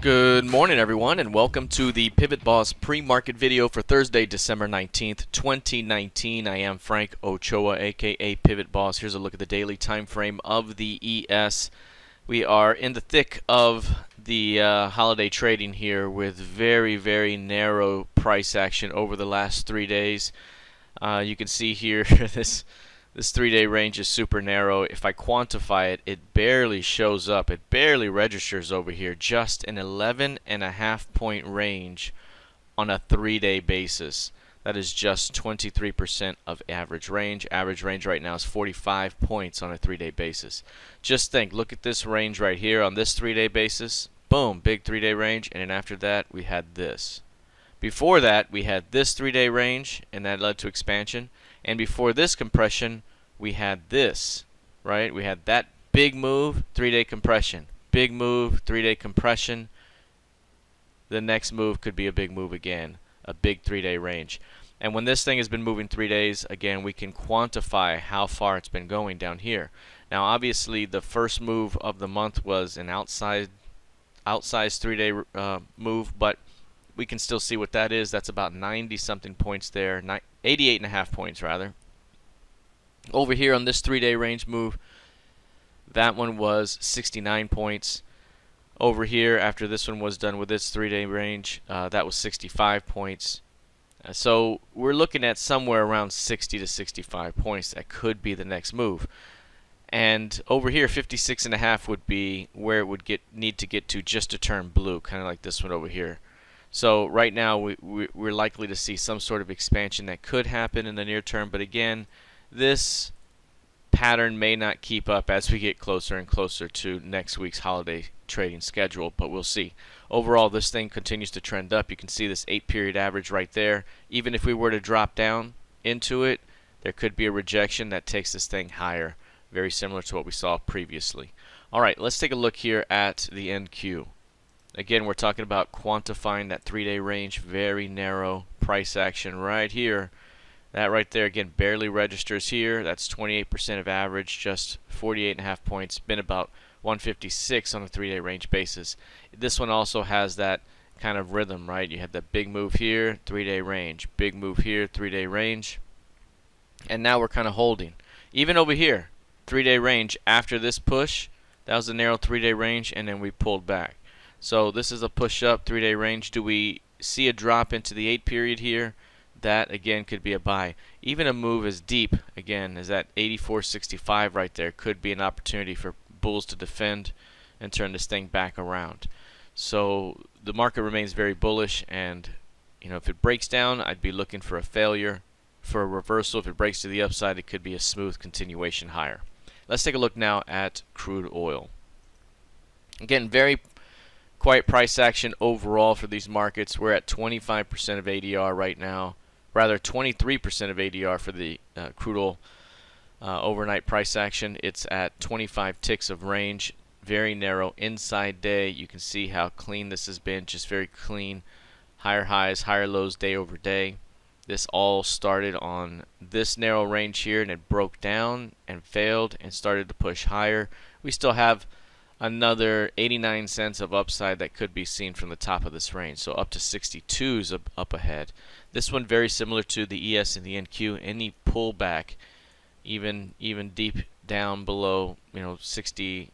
Good morning, everyone, and welcome to the PivotBoss pre-market video for Thursday, December 19th, 2019. I am Frank Ochoa, aka PivotBoss. Here's a look at the daily time frame of the ES. We are in the thick of the holiday trading here with very narrow price action over the last 3 days. You can see here this 3-day range is super narrow. If I quantify it, it barely shows up. It barely registers over here. Just an 11.5 point range on a 3-day basis. That is just 23% of average range. Average range right now is 45 points on a 3-day basis. Just think, look at this range right here on this 3-day basis. Boom, big 3-day range, and then after that we had this. Before that we had this 3-day range, and that led to expansion. And before this compression, we had this, right? We had that big move, 3-day compression. Big move, 3-day compression. The next move could be a big move again, a big 3-day range. And when this thing has been moving 3 days, again, we can quantify how far it's been going down here. Now, obviously, the first move of the month was an outsized 3-day move, but we can still see what that is. That's about 90-something points there, 88.5 points rather. Over here on this 3-day range move, that one was 69 points. Over here, after this one was done with its 3-day range, that was 65 points. So we're looking at somewhere around 60 to 65 points. That could be the next move. And over here, 56.5 would be where it would need to get to just to turn blue, kind of like this one over here. So right now we're likely to see some sort of expansion that could happen in the near term, but again, this pattern may not keep up as we get closer and closer to next week's holiday trading schedule, but we'll see. Overall, this thing continues to trend up. You can see this 8-period average right there. Even if we were to drop down into it, there could be a rejection that takes this thing higher, very similar to what we saw previously. All right, let's take a look here at the NQ. Again, we're talking about quantifying that 3-day range, very narrow price action right here. That right there, again, barely registers here. That's 28% of average, just 48.5 points. Been about 156 on a 3-day range basis. This one also has that kind of rhythm, right? You had that big move here, 3-day range. Big move here, 3-day range. And now we're kind of holding. Even over here, 3-day range after this push, that was a narrow 3-day range, and then we pulled back. So this is a push up, 3-day range. Do we see a drop into the 8-period here? That again could be a buy. Even a move as deep, again, as that 84.65 right there, could be an opportunity for bulls to defend and turn this thing back around. So the market remains very bullish, and if it breaks down, I'd be looking for a failure, for a reversal. If it breaks to the upside, it could be a smooth continuation higher. Let's take a look now at crude oil. Again, very quiet price action overall for these markets. We're at 25% of ADR right now, rather 23% of ADR for the crude oil overnight price action. It's at 25 ticks of range, very narrow inside day. You can see how clean this has been, just very clean. Higher highs, higher lows day over day. This all started on this narrow range here, and it broke down and failed and started to push higher. We still have another 89 cents of upside that could be seen from the top of this range, so up to 62s up ahead. This one very similar to the ES and the NQ. Any pullback, even deep down below 60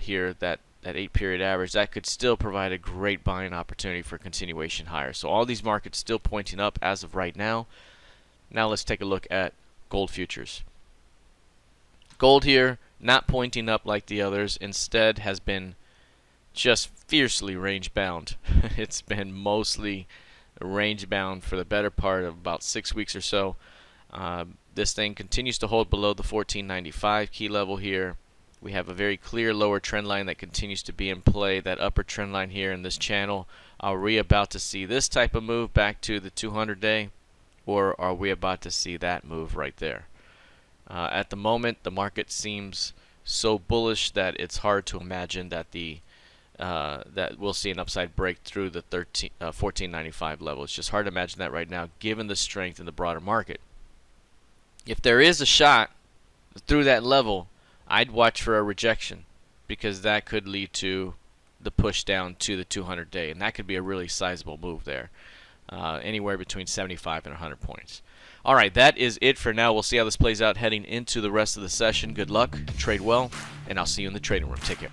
here, that 8-period average, that could still provide a great buying opportunity for continuation higher. So all these markets still pointing up as of right now. Now let's take a look at gold futures. Gold here, not pointing up like the others, instead has been just fiercely range bound. It's been mostly range bound for the better part of about 6 weeks or so. This thing continues to hold below the 1495 key level here. We have a very clear lower trend line that continues to be in play, that upper trend line here in this channel. Are we about to see this type of move back to the 200-day, or are we about to see that move right there? At the moment, the market seems so bullish that it's hard to imagine that that we'll see an upside break through the 1495 level. It's just hard to imagine that right now, given the strength in the broader market. If there is a shot through that level, I'd watch for a rejection, because that could lead to the push down to the 200-day, and that could be a really sizable move there, anywhere between 75 and 100 points. All right, that is it for now. We'll see how this plays out heading into the rest of the session. Good luck, trade well, and I'll see you in the trading room. Take care.